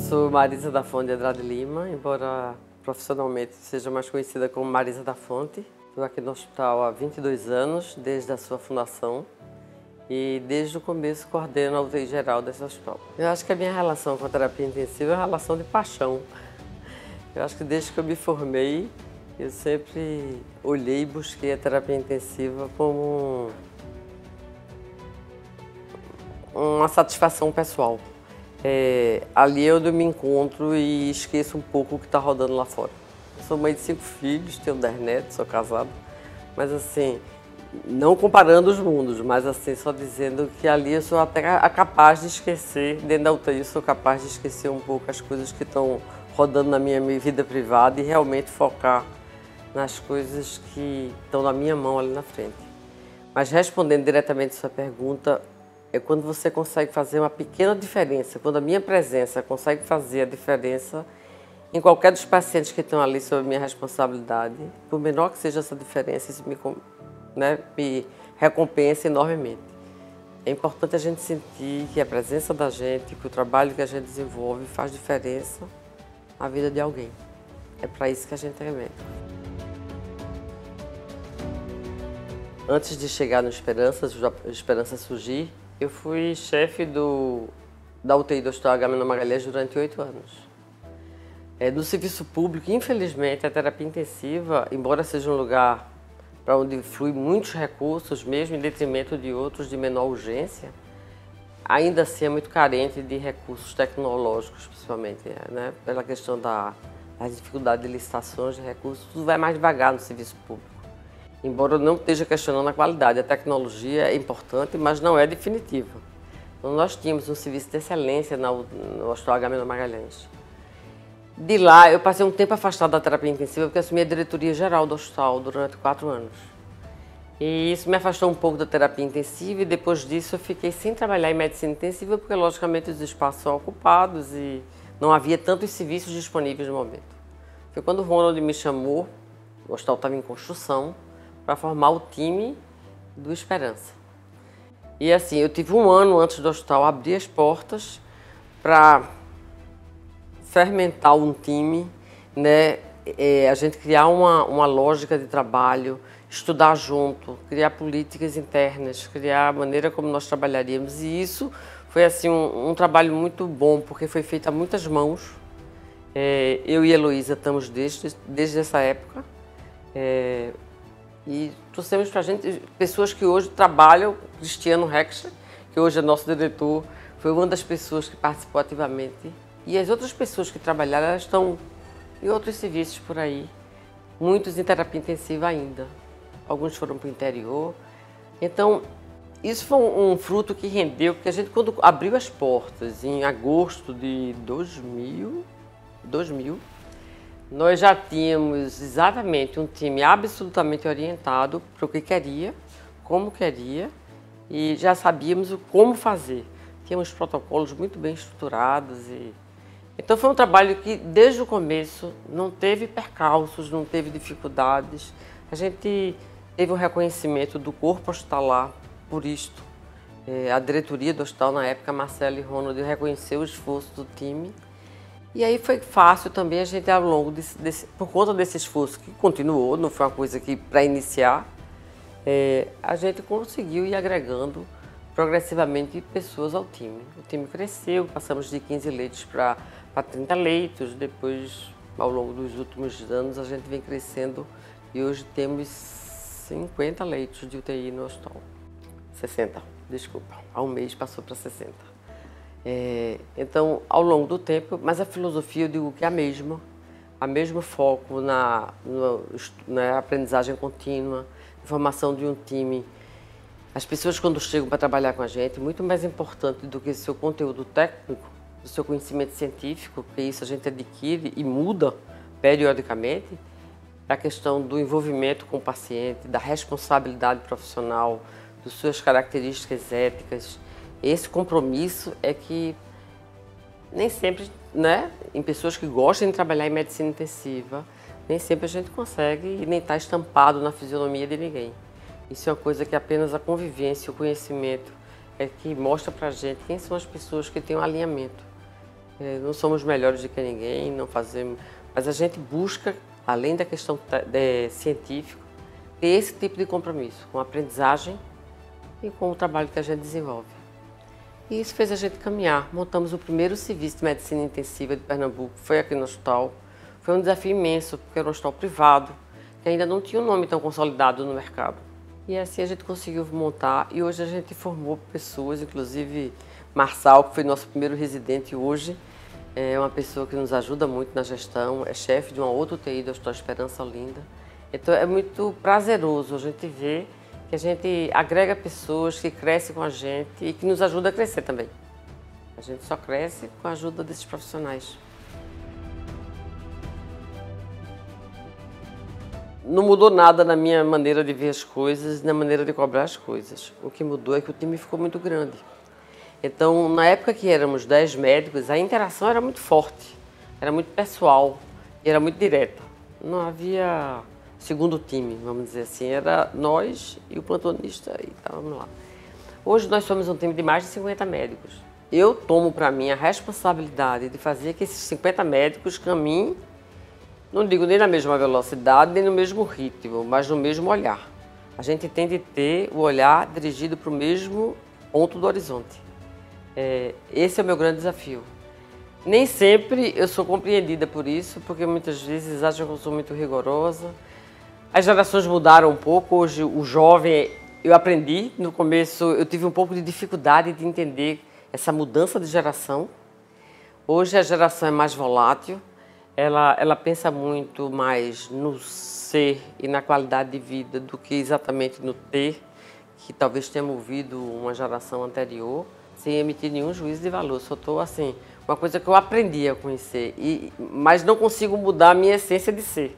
Sou Marisa da Fonte Andrade Lima, embora profissionalmente seja mais conhecida como Marisa da Fonte. Estou aqui no hospital há 22 anos, desde a sua fundação, e desde o começo coordeno a UTI geral desse hospital. Eu acho que a minha relação com a terapia intensiva é uma relação de paixão. Eu acho que desde que eu me formei, eu sempre olhei e busquei a terapia intensiva como uma satisfação pessoal. Ali é onde eu me encontro e esqueço um pouco o que está rodando lá fora. Eu sou mãe de 5 filhos, tenho 10 netos, sou casada, mas assim, não comparando os mundos, mas assim, só dizendo que ali eu sou até capaz de esquecer, dentro da UTI eu sou capaz de esquecer um pouco as coisas que estão rodando na minha vida privada e realmente focar nas coisas que estão na minha mão ali na frente. Mas respondendo diretamente a sua pergunta, é quando você consegue fazer uma pequena diferença, quando a minha presença consegue fazer a diferença em qualquer dos pacientes que estão ali sob a minha responsabilidade, por menor que seja essa diferença, isso me recompensa enormemente. É importante a gente sentir que a presença da gente, que o trabalho que a gente desenvolve faz diferença na vida de alguém. É para isso que a gente é médico. Antes de chegar no Esperança surgir, eu fui chefe da UTI do Hospital Agamenon Magalhães durante 8 anos. No serviço público, infelizmente, a terapia intensiva, embora seja um lugar para onde flui muitos recursos, mesmo em detrimento de outros de menor urgência, ainda assim é muito carente de recursos tecnológicos, principalmente, né? Pela questão da dificuldade de licitações de recursos, tudo vai mais devagar no serviço público. Embora eu não esteja questionando a qualidade, a tecnologia é importante, mas não é definitiva. Então, nós tínhamos um serviço de excelência no Hospital Agamenon Magalhães. De lá, eu passei um tempo afastado da terapia intensiva porque assumi a diretoria geral do hospital durante 4 anos. E isso me afastou um pouco da terapia intensiva e depois disso eu fiquei sem trabalhar em medicina intensiva porque, logicamente, os espaços são ocupados e não havia tantos serviços disponíveis no momento. Foi quando o Ronald me chamou, o hospital estava em construção, para formar o time do Esperança. E assim, eu tive 1 ano antes do hospital abrir as portas para fermentar um time, né? A gente criar uma lógica de trabalho, estudar junto, criar políticas internas, criar a maneira como nós trabalharíamos. E isso foi assim um trabalho muito bom, porque foi feito a muitas mãos. Eu e a Heloísa estamos desde essa época. E trouxemos para a gente pessoas que hoje trabalham, Cristiano Rexcher, que hoje é nosso diretor, foi uma das pessoas que participou ativamente. E as outras pessoas que trabalharam, elas estão em outros serviços por aí, muitos em terapia intensiva ainda. Alguns foram para o interior. Então, isso foi um fruto que rendeu, porque a gente, quando abriu as portas, em agosto de 2000, nós já tínhamos exatamente um time absolutamente orientado para o que queria, como queria, e já sabíamos como fazer. Tínhamos protocolos muito bem estruturados. Então foi um trabalho que, desde o começo, não teve percalços, não teve dificuldades. A gente teve um reconhecimento do corpo hospitalar por isto. A diretoria do hospital, na época, Marcelo e Ronald, reconheceu o esforço do time. E aí foi fácil também a gente, ao longo por conta desse esforço que continuou, não foi uma coisa que para iniciar, a gente conseguiu ir agregando progressivamente pessoas ao time. O time cresceu, passamos de 15 leitos para 30 leitos, depois, ao longo dos últimos anos, a gente vem crescendo e hoje temos 50 leitos de UTI no hospital. 60, desculpa, há um mês passou para 60. Então, ao longo do tempo, mas a filosofia eu digo que é a mesmo foco na aprendizagem contínua, formação de um time. As pessoas, quando chegam para trabalhar com a gente, muito mais importante do que seu conteúdo técnico, do seu conhecimento científico, que isso a gente adquire e muda periodicamente, é a questão do envolvimento com o paciente, da responsabilidade profissional, das suas características éticas. Esse compromisso é que nem sempre, né, em pessoas que gostam de trabalhar em medicina intensiva, nem sempre a gente consegue e nem está estampado na fisionomia de ninguém. Isso é uma coisa que apenas a convivência, o conhecimento é que mostra pra gente quem são as pessoas que têm um alinhamento. Não somos melhores do que ninguém, não fazemos, mas a gente busca, além da questão científica, ter esse tipo de compromisso com a aprendizagem e com o trabalho que a gente desenvolve. E isso fez a gente caminhar. Montamos o primeiro serviço de medicina intensiva de Pernambuco, foi aqui no hospital. Foi um desafio imenso, porque era um hospital privado, que ainda não tinha um nome tão consolidado no mercado. E assim a gente conseguiu montar e hoje a gente formou pessoas, inclusive Marçal, que foi nosso primeiro residente hoje, é uma pessoa que nos ajuda muito na gestão, é chefe de uma outra UTI do Hospital Esperança Olinda. Então é muito prazeroso a gente ver que a gente agrega pessoas que crescem com a gente e que nos ajudam a crescer também. A gente só cresce com a ajuda desses profissionais. Não mudou nada na minha maneira de ver as coisas, na maneira de cobrar as coisas. O que mudou é que o time ficou muito grande. Então, na época que éramos 10 médicos, a interação era muito forte, era muito pessoal e era muito direta. Não havia segundo time, vamos dizer assim, era nós e o plantonista e estávamos lá. Hoje nós somos um time de mais de 50 médicos. Eu tomo para mim a responsabilidade de fazer que esses 50 médicos caminhem, não digo nem na mesma velocidade, nem no mesmo ritmo, mas no mesmo olhar. A gente tem de ter o olhar dirigido para o mesmo ponto do horizonte. Esse é o meu grande desafio. Nem sempre eu sou compreendida por isso, porque muitas vezes acham que eu sou muito rigorosa. As gerações mudaram um pouco, hoje o jovem, eu aprendi, no começo eu tive um pouco de dificuldade de entender essa mudança de geração. Hoje a geração é mais volátil, ela pensa muito mais no ser e na qualidade de vida do que exatamente no ter, que talvez tenha movido uma geração anterior, sem emitir nenhum juízo de valor. Só estou assim, uma coisa que eu aprendi a conhecer, mas não consigo mudar a minha essência de ser.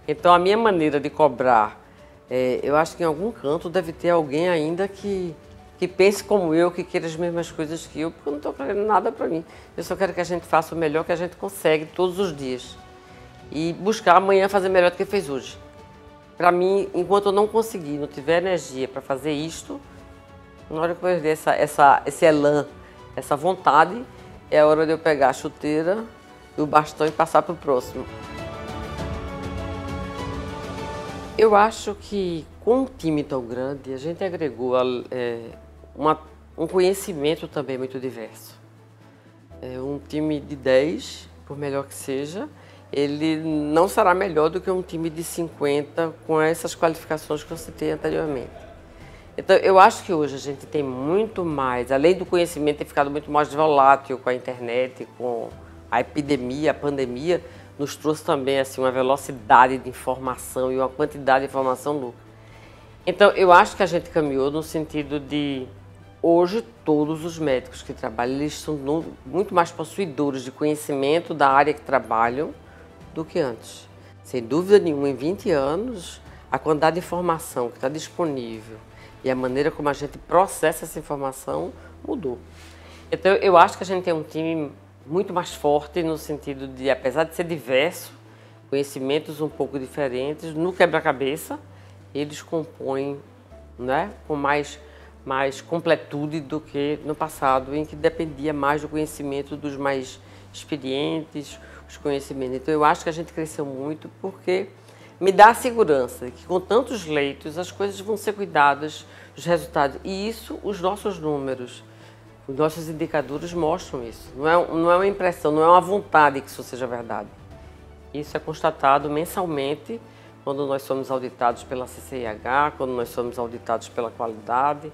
Então a minha maneira de cobrar, eu acho que em algum canto deve ter alguém ainda que pense como eu, que queira as mesmas coisas que eu, porque eu não estou querendo nada para mim. Eu só quero que a gente faça o melhor que a gente consegue todos os dias. E buscar amanhã fazer melhor do que fez hoje. Para mim, enquanto eu não conseguir, não tiver energia para fazer isto, na hora que eu perder esse elan, essa vontade, é a hora de eu pegar a chuteira e o bastão e passar para o próximo. Eu acho que com um time tão grande, a gente agregou um conhecimento também muito diverso. Um time de 10, por melhor que seja, ele não será melhor do que um time de 50 com essas qualificações que eu citei anteriormente. Então, eu acho que hoje a gente tem muito mais, além do conhecimento ter ficado muito mais volátil com a internet, com a epidemia, a pandemia, nos trouxe também assim, uma velocidade de informação e uma quantidade de informação louca. Então, eu acho que a gente caminhou no sentido de, hoje, todos os médicos que trabalham, eles são muito mais possuidores de conhecimento da área que trabalham do que antes. Sem dúvida nenhuma, em 20 anos, a quantidade de informação que está disponível e a maneira como a gente processa essa informação mudou. Então, eu acho que a gente tem um time muito mais forte no sentido de, apesar de ser diverso, conhecimentos um pouco diferentes, no quebra-cabeça, eles compõem, né, com mais completude do que no passado, em que dependia mais do conhecimento dos mais experientes, os conhecimentos. Então, eu acho que a gente cresceu muito porque me dá a segurança que com tantos leitos as coisas vão ser cuidadas, os resultados. E isso, os nossos números, os nossos indicadores mostram isso. Não é uma impressão, não é uma vontade que isso seja verdade. Isso é constatado mensalmente quando nós somos auditados pela CCIH, quando nós somos auditados pela qualidade,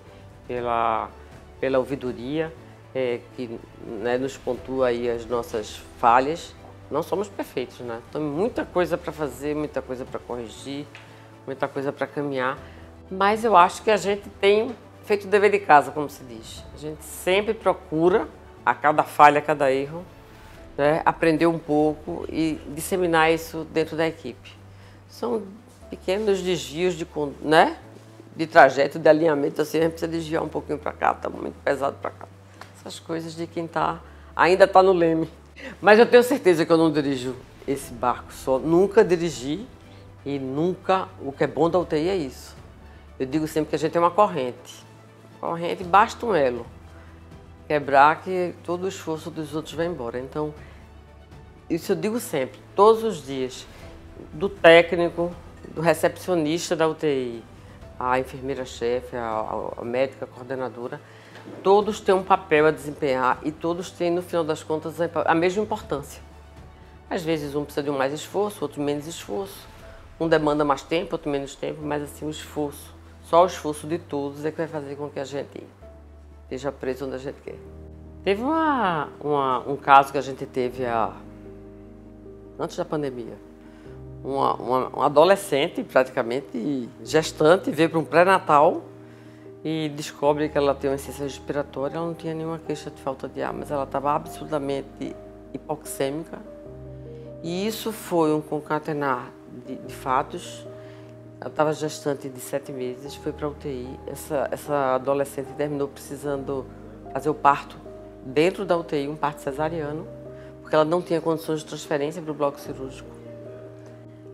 pela ouvidoria, que, né, nos pontua aí as nossas falhas. Não somos perfeitos, né? Então, muita coisa para fazer, muita coisa para corrigir, muita coisa para caminhar. Mas eu acho que a gente tem feito o dever de casa, como se diz. A gente sempre procura, a cada falha, a cada erro, né, aprender um pouco e disseminar isso dentro da equipe. São pequenos desvios de trajeto, de alinhamento, assim, a gente precisa desviar um pouquinho para cá, está muito pesado para cá. Essas coisas de quem ainda está no leme. Mas eu tenho certeza que eu não dirijo esse barco só. Nunca dirigi e nunca... O que é bom da UTI é isso. Eu digo sempre que a gente tem uma corrente. Corrente basta um elo. quebrar que todo o esforço dos outros vai embora. Então, isso eu digo sempre, todos os dias, do técnico, do recepcionista da UTI, a enfermeira-chefe, a médica coordenadora, todos têm um papel a desempenhar e todos têm, no final das contas, a mesma importância. Às vezes um precisa de mais esforço, outro menos esforço. Um demanda mais tempo, outro menos tempo, mas assim o esforço, só o esforço de todos é que vai fazer com que a gente esteja preso onde a gente quer. Teve um caso que a gente teve antes da pandemia. Uma adolescente, praticamente gestante, veio para um pré-natal e descobre que ela tem uma insuficiência respiratória. Ela não tinha nenhuma queixa de falta de ar, mas ela estava absolutamente hipoxêmica. E isso foi um concatenar de fatos. Ela estava gestante de 7 meses, foi para a UTI. Essa adolescente terminou precisando fazer o parto dentro da UTI, um parto cesariano, porque ela não tinha condições de transferência para o bloco cirúrgico.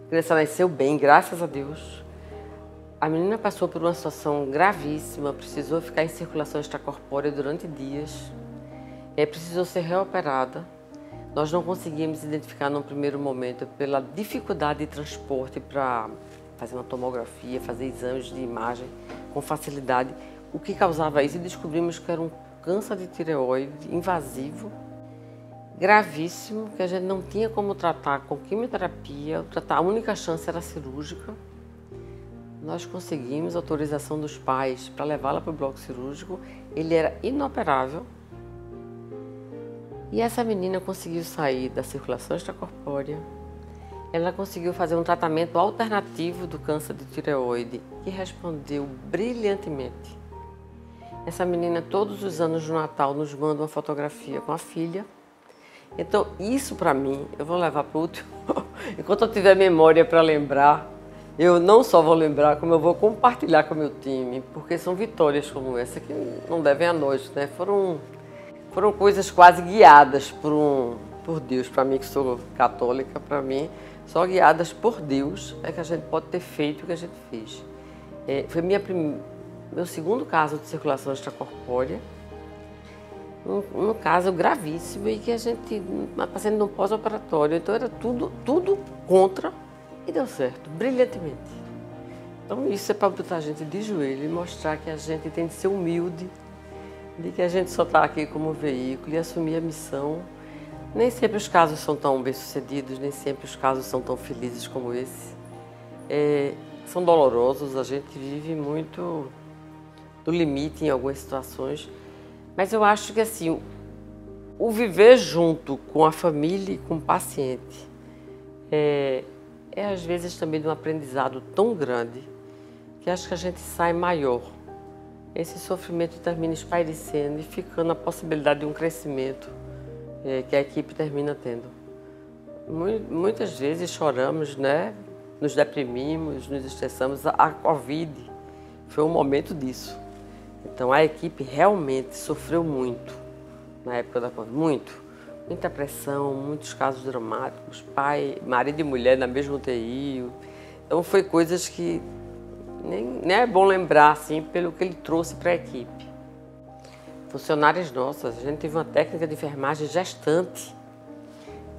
A criança nasceu bem, graças a Deus. A menina passou por uma situação gravíssima, precisou ficar em circulação extracorpórea durante dias, precisou ser reoperada. Nós não conseguimos identificar no primeiro momento pela dificuldade de transporte para fazer uma tomografia, fazer exames de imagem com facilidade, o que causava isso, e descobrimos que era um câncer de tireoide invasivo, gravíssimo, que a gente não tinha como tratar com quimioterapia, a única chance era cirúrgica. Nós conseguimos a autorização dos pais para levá-la para o bloco cirúrgico, ele era inoperável. E essa menina conseguiu sair da circulação extracorpórea, ela conseguiu fazer um tratamento alternativo do câncer de tireoide, que respondeu brilhantemente. Essa menina, todos os anos no Natal, nos manda uma fotografia com a filha. Então, isso para mim, eu vou levar para o último. Enquanto eu tiver memória para lembrar, eu não só vou lembrar, como eu vou compartilhar com o meu time, porque são vitórias como essa que não devem a nós, né? Foram coisas quase guiadas por Deus. Para mim, que sou católica, para mim, só guiadas por Deus é que a gente pode ter feito o que a gente fez. Foi meu segundo caso de circulação extracorpórea, um caso gravíssimo e que a gente, uma paciente no pós-operatório, então era tudo contra e deu certo, brilhantemente. Então isso é para botar a gente de joelho e mostrar que a gente tem de ser humilde, de que a gente só está aqui como veículo e assumir a missão. Nem sempre os casos são tão bem-sucedidos, nem sempre os casos são tão felizes como esse. São dolorosos, a gente vive muito do limite em algumas situações, mas eu acho que assim, o viver junto com a família e com o paciente às vezes também de um aprendizado tão grande que acho que a gente sai maior. Esse sofrimento termina espairecendo e ficando a possibilidade de um crescimento que a equipe termina tendo. Muitas vezes choramos, né? Nos deprimimos, nos estressamos. A Covid foi um momento disso. Então a equipe realmente sofreu muito na época da Covid, muita pressão, muitos casos dramáticos, marido e mulher na mesma UTI. Então foi coisas que nem é bom lembrar assim pelo que ele trouxe para a equipe. Funcionárias nossas, a gente teve uma técnica de enfermagem gestante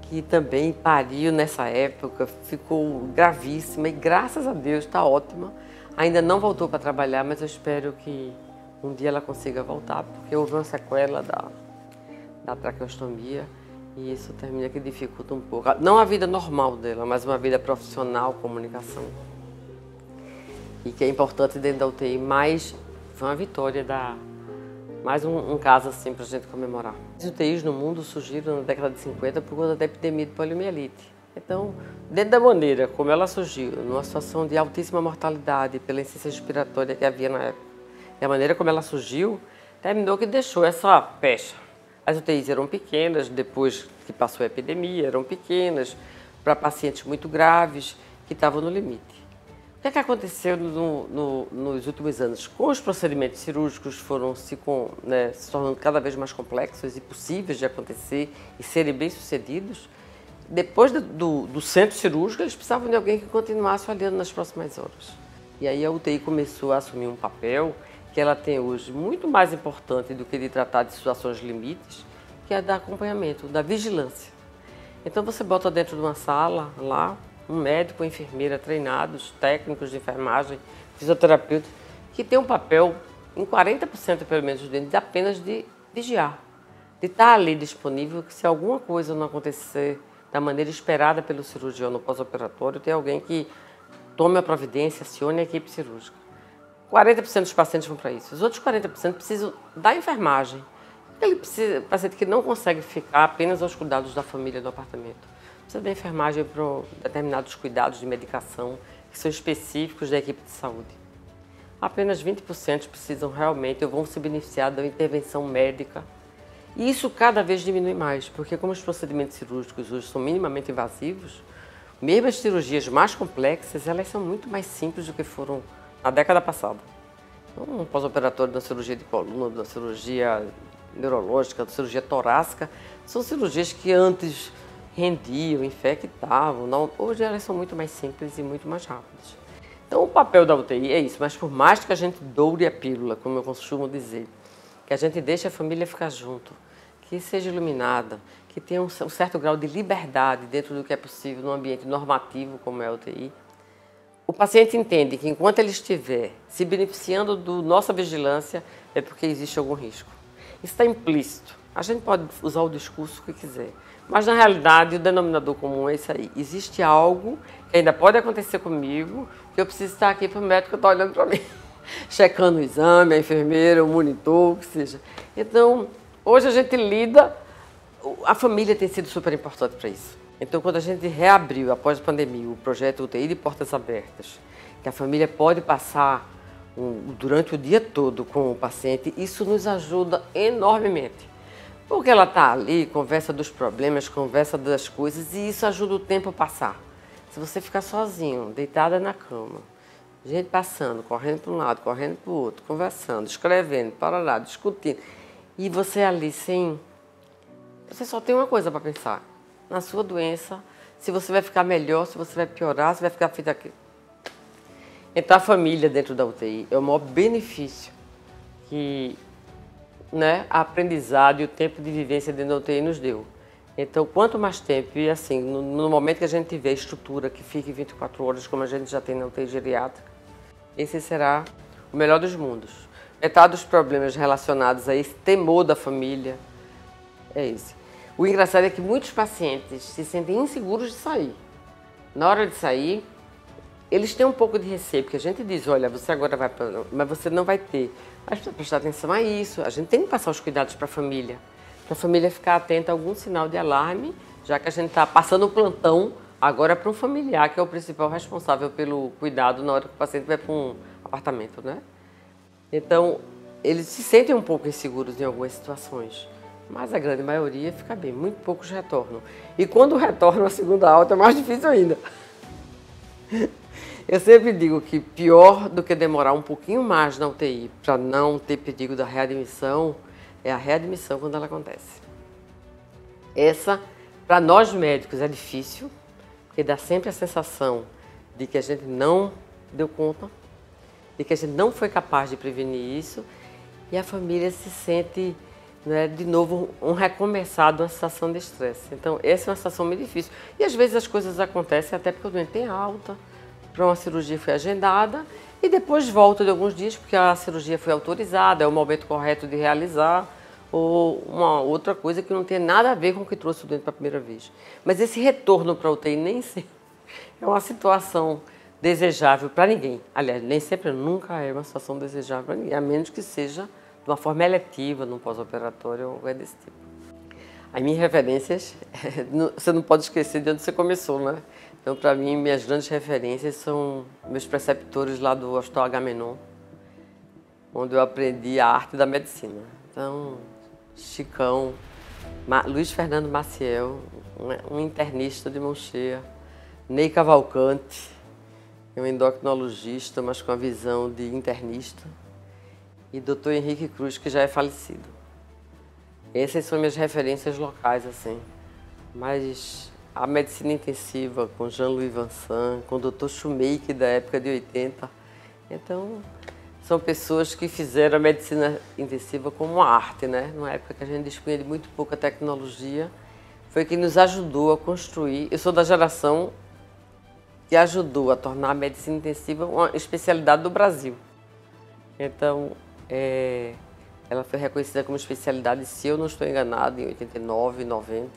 que também pariu nessa época, ficou gravíssima e graças a Deus está ótima. Ainda não voltou para trabalhar, mas eu espero que um dia ela consiga voltar, porque houve uma sequela da traqueostomia e isso termina que dificulta um pouco, não a vida normal dela, mas uma vida profissional, comunicação. E que é importante dentro da UTI, mas foi uma vitória, mais um caso assim para a gente comemorar. As UTIs no mundo surgiram na década de 50 por conta da epidemia de poliomielite. Então, dentro da maneira como ela surgiu, numa situação de altíssima mortalidade pela insuficiência respiratória que havia na época, e a maneira como ela surgiu, terminou que deixou essa pecha. As UTIs eram pequenas, depois que passou a epidemia, eram pequenas, para pacientes muito graves que estavam no limite. O que aconteceu nos últimos anos? Com os procedimentos cirúrgicos foram se tornando cada vez mais complexos e possíveis de acontecer e serem bem-sucedidos, depois do centro cirúrgico, eles precisavam de alguém que continuasse olhando nas próximas horas. E aí a UTI começou a assumir um papel que ela tem hoje, muito mais importante do que de tratar de situações limites, que é da acompanhamento, da vigilância. Então você bota dentro de uma sala, lá, um médico, uma enfermeira treinados, técnicos de enfermagem, fisioterapeutas, que tem um papel, em 40% pelo menos dos dentes, apenas de vigiar, de estar ali disponível, que se alguma coisa não acontecer da maneira esperada pelo cirurgião no pós-operatório, tem alguém que tome a providência, acione a equipe cirúrgica. 40% dos pacientes vão para isso. Os outros 40% precisam da enfermagem. Aquele paciente que não consegue ficar apenas aos cuidados da família do apartamento. Precisa da enfermagem para determinados cuidados de medicação que são específicos da equipe de saúde. Apenas 20% precisam realmente ou vão se beneficiar da intervenção médica. E isso cada vez diminui mais, porque como os procedimentos cirúrgicos hoje são minimamente invasivos, mesmo as cirurgias mais complexas, elas são muito mais simples do que foram na década passada. Um pós-operatório da cirurgia de coluna, da cirurgia neurológica, da cirurgia torácica, são cirurgias que antes rendiam, infectavam. Não, hoje elas são muito mais simples e muito mais rápidas. Então o papel da UTI é isso, mas por mais que a gente doure a pílula, como eu costumo dizer, que a gente deixe a família ficar junto, que seja iluminada, que tenha um certo grau de liberdade dentro do que é possível num ambiente normativo como é a UTI, o paciente entende que enquanto ele estiver se beneficiando da nossa vigilância é porque existe algum risco. Isso está implícito. A gente pode usar o discurso que quiser, mas na realidade o denominador comum é isso aí. Existe algo que ainda pode acontecer comigo, que eu preciso estar aqui para o médico estar olhando para mim, checando o exame, a enfermeira, o monitor, o que seja. Então, hoje a gente lida, a família tem sido super importante para isso. Então, quando a gente reabriu, após a pandemia, o projeto UTI de Portas Abertas, que a família pode passar durante o dia todo com o paciente, isso nos ajuda enormemente. Porque ela está ali, conversa dos problemas, conversa das coisas, e isso ajuda o tempo a passar. Se você ficar sozinho, deitada na cama, gente passando, correndo para um lado, correndo para o outro, conversando, escrevendo, parará, discutindo, e você ali sem... Você só tem uma coisa para pensar. Na sua doença, se você vai ficar melhor, se você vai piorar, se vai ficar feito aquilo. Então, a família dentro da UTI é o maior benefício que a aprendizado e o tempo de vivência dentro da UTI nos deu. Então, quanto mais tempo, e assim, no momento que a gente tiver estrutura que fique 24 horas, como a gente já tem na UTI geriátrica, esse será o melhor dos mundos. Metade dos problemas relacionados a esse temor da família é esse. O engraçado é que muitos pacientes se sentem inseguros de sair. Na hora de sair, eles têm um pouco de receio, porque a gente diz, olha, você agora vai para... mas você não vai ter. Mas precisa prestar atenção a isso, a gente tem que passar os cuidados para a família ficar atenta a algum sinal de alarme, já que a gente está passando o plantão agora para um familiar, que é o principal responsável pelo cuidado na hora que o paciente vai para um apartamento, né? Então, eles se sentem um pouco inseguros em algumas situações. Mas a grande maioria fica bem, muito poucos retornam. E quando retornam a segunda alta é mais difícil ainda. Eu sempre digo que pior do que demorar um pouquinho mais na UTI para não ter perigo da readmissão, é a readmissão quando ela acontece. Essa, para nós médicos, é difícil, porque dá sempre a sensação de que a gente não deu conta, de que a gente não foi capaz de prevenir isso, e a família se sente... de novo, um recomeçar de uma situação de estresse. Então, essa é uma situação muito difícil. E às vezes as coisas acontecem até porque o doente tem alta, para uma cirurgia foi agendada, e depois volta de alguns dias porque a cirurgia foi autorizada, é o momento correto de realizar, ou uma outra coisa que não tem nada a ver com o que trouxe o doente para a primeira vez. Mas esse retorno para a UTI nem sempre é uma situação desejável para ninguém. Aliás, nem sempre, nunca é uma situação desejável para ninguém, a menos que seja de uma forma eletiva, num pós-operatório ou coisa desse tipo. As minhas referências, você não pode esquecer de onde você começou, né? Então, para mim, minhas grandes referências são meus preceptores lá do Hospital Agamenon, onde eu aprendi a arte da medicina. Então, Chicão, Luiz Fernando Maciel, um internista de mão cheia, Ney Cavalcante, um endocrinologista, mas com a visão de internista, e Dr. Henrique Cruz, que já é falecido. Essas são minhas referências locais, assim. Mas a medicina intensiva, com Jean-Louis Vincent, com o Dr. Shoemaker, da época de 80. Então, são pessoas que fizeram a medicina intensiva como uma arte, né? Numa época que a gente dispunha de muito pouca tecnologia, foi que nos ajudou a construir. Eu sou da geração que ajudou a tornar a medicina intensiva uma especialidade do Brasil. Então, ela foi reconhecida como especialidade, se eu não estou enganado, em 89, 90.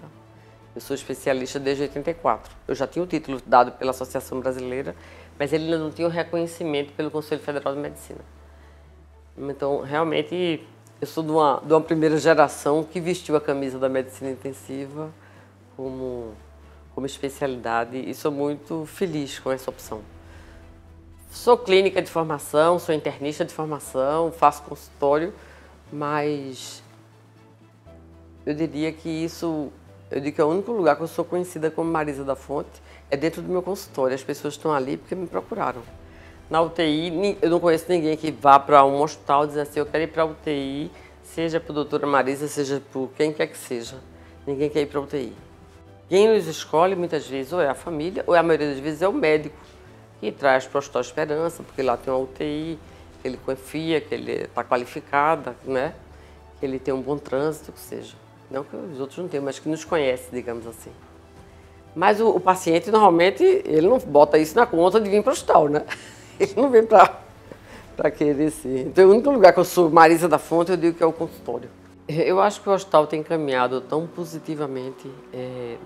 Eu sou especialista desde 84. Eu já tinha o título dado pela Associação Brasileira, mas ele ainda não tinha o reconhecimento pelo Conselho Federal de Medicina. Então, realmente, eu sou de uma primeira geração que vestiu a camisa da medicina intensiva como especialidade e sou muito feliz com essa opção. Sou clínica de formação, sou internista de formação, faço consultório, mas eu diria que eu digo que é o único lugar que eu sou conhecida como Marisa da Fonte é dentro do meu consultório. As pessoas estão ali porque me procuraram. Na UTI, eu não conheço ninguém que vá para um hospital dizer assim, eu quero ir para a UTI, seja por doutora Marisa, seja por quem quer que seja. Ninguém quer ir para a UTI. Quem nos escolhe, muitas vezes, ou é a família, ou a maioria das vezes é o médico, que traz para o Hospital Esperança, porque lá tem uma UTI, que ele confia, que ele está qualificado, né? Que ele tem um bom trânsito, que seja. Não que os outros não tenham, mas que nos conhece, digamos assim. Mas o paciente, normalmente, ele não bota isso na conta de vir para o hospital, né? Ele não vem para querer ser. Então, o único lugar que eu sou Marisa da Fonte, eu digo que é o consultório. Eu acho que o hospital tem caminhado tão positivamente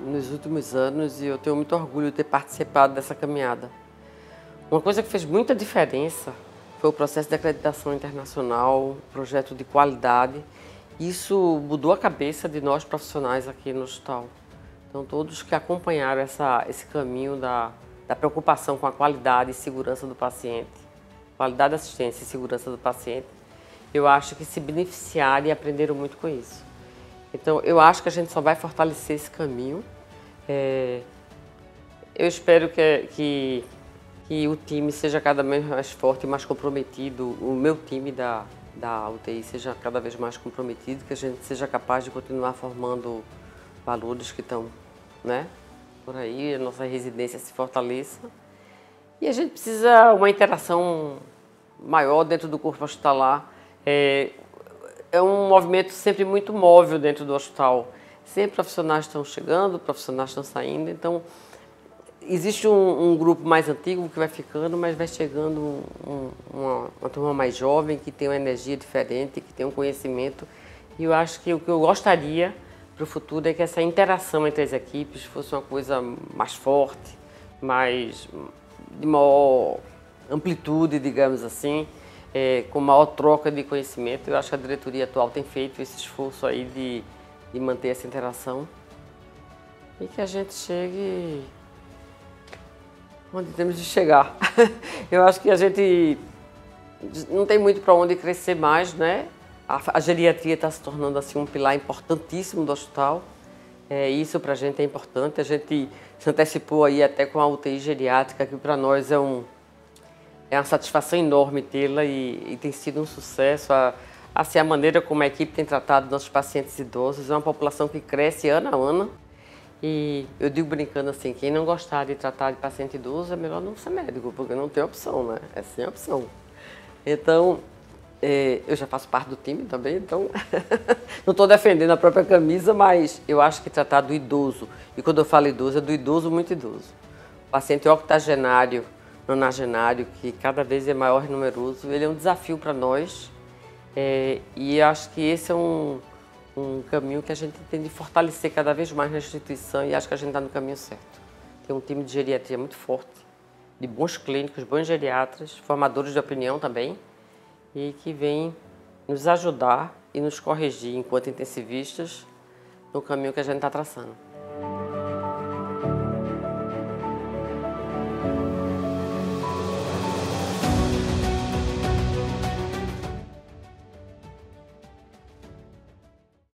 nos últimos anos e eu tenho muito orgulho de ter participado dessa caminhada. Uma coisa que fez muita diferença foi o processo de acreditação internacional, projeto de qualidade. Isso mudou a cabeça de nós profissionais aqui no hospital. Então, todos que acompanharam esse caminho da preocupação com a qualidade e segurança do paciente, qualidade da assistência e segurança do paciente, eu acho que se beneficiaram e aprenderam muito com isso. Então, eu acho que a gente só vai fortalecer esse caminho. Eu espero que o time seja cada vez mais forte e mais comprometido, o meu time da UTI seja cada vez mais comprometido, que a gente seja capaz de continuar formando valores que estão, né, por aí, a nossa residência se fortaleça. E a gente precisa uma interação maior dentro do corpo hospitalar. É um movimento sempre muito móvel dentro do hospital. Sempre profissionais estão chegando, profissionais estão saindo, então existe um grupo mais antigo que vai ficando, mas vai chegando uma turma mais jovem, que tem uma energia diferente, que tem um conhecimento. E eu acho que o que eu gostaria para o futuro é que essa interação entre as equipes fosse uma coisa mais forte, de maior amplitude, digamos assim, com maior troca de conhecimento. Eu acho que a diretoria atual tem feito esse esforço aí de manter essa interação e que a gente chegue onde temos de chegar. Eu acho que a gente não tem muito para onde crescer mais, né? A geriatria está se tornando assim um pilar importantíssimo do hospital. Isso para a gente é importante. A gente se antecipou aí até com a UTI geriátrica, que para nós é uma satisfação enorme tê-la e tem sido um sucesso. Assim, a maneira como a equipe tem tratado nossos pacientes idosos é uma população que cresce ano a ano. E eu digo brincando assim, quem não gostar de tratar de paciente idoso é melhor não ser médico, porque não tem opção, né? É sem opção. Então, eu já faço parte do time também, então não estou defendendo a própria camisa, mas eu acho que tratar do idoso, e quando eu falo idoso, é do idoso muito idoso. O paciente octogenário, nonagenário, que cada vez é maior e numeroso, ele é um desafio para nós, e eu acho que esse é um caminho que a gente tem de fortalecer cada vez mais na instituição e acho que a gente está no caminho certo. Tem um time de geriatria muito forte, de bons clínicos, bons geriatras, formadores de opinião também, e que vem nos ajudar e nos corrigir enquanto intensivistas no caminho que a gente está traçando.